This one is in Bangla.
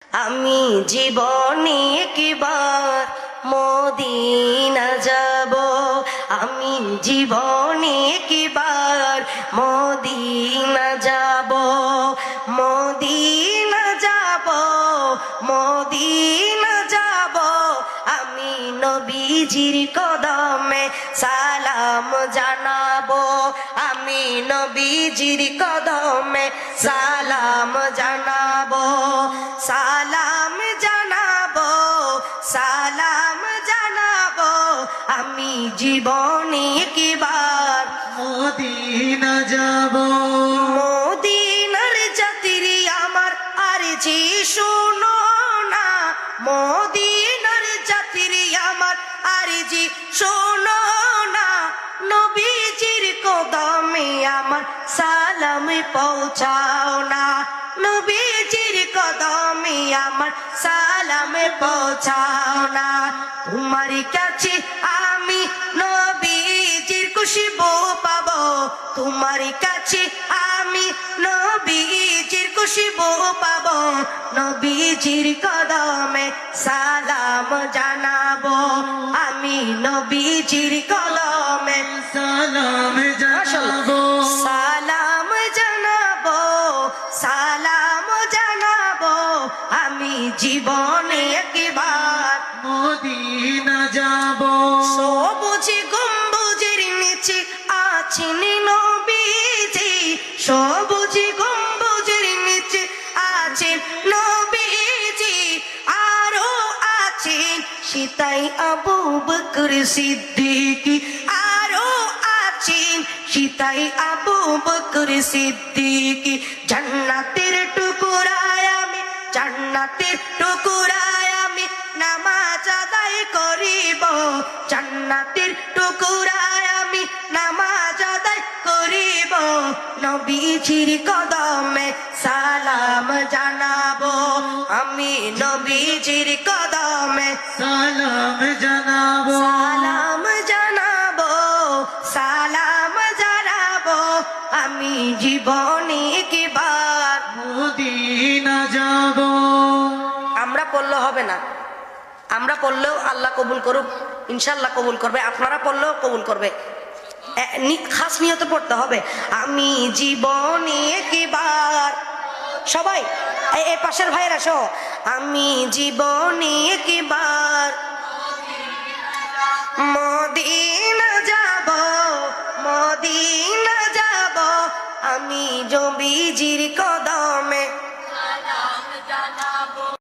আমি জীবনে একবার মদিনা যাব, আমি জীবনে একবার মদিনা যাব, মদিনা যাব, মদিনা যাব। আমি নবীজির কদমে সালাম জানাবো, আমি নবীজির কদমে সালাম জানাবো, সালাম জানাবো, সালাম জানাবো। আমি জীবনে একবার মদিনা যাব, মদিনার যাত্রী আমার আরজি শুনো না, মদিনার যাত্রী আমার আরজি শোনো না। নবীজির কদমে আমার সালাম পৌঁছাও না, নবীজির কদমে আমার সালাম পৌঁছাও না। তোমার কাছে আমি নবীজির খুশবু পাবো, তোমার কাছে আমি নবীজির খুশবু পাবো, নবীজির কদমে সালাম জানাবো, আমি নবীজির কদমে সালাম জানাবো, সালাম জানাবো, সালাম জানাবো। আমি জীবনে একবার মদিনা যাব, সবুজ গম্বুজের নিচে আছেন নবীজি, সবুজ গম্বুজের নিচে আছেন নবীজি, আরো আছেন সিতাই আবু বকর সিদ্দিকী, আরো আছেন সিতাই আবু বকর সিদ্দিকী। জান্নাতের টুকরায় আমি, জান্নাতের টুকরায় আমি নামাজ আদায় করিব, জান্নাতের টুকরায় আমি নামাজ আদায় করিব। নবীজির কদমে সালাম জানাবো, আমি নবীজির কদমে সালাম জানাবো, সালাম জানাবো, সালাম জানাবো। আমি জীবনে একবার মদিনা যাব, আমরা পড়লে হবে না, আমরা পড়লেও আল্লাহ কবুল করুক, ইনশাল্লাহ কবুল করবে, আপনারা পড়লেও কবুল করবে। খাস নিয়তে পড়তে হবে। আমি জীবনে একবার, সবাই এই পাশের ভাইয়েরা সহ, আমি জীবনে একবার মদিনা যাব, মদিনা যাব। আমি নবীজির কদম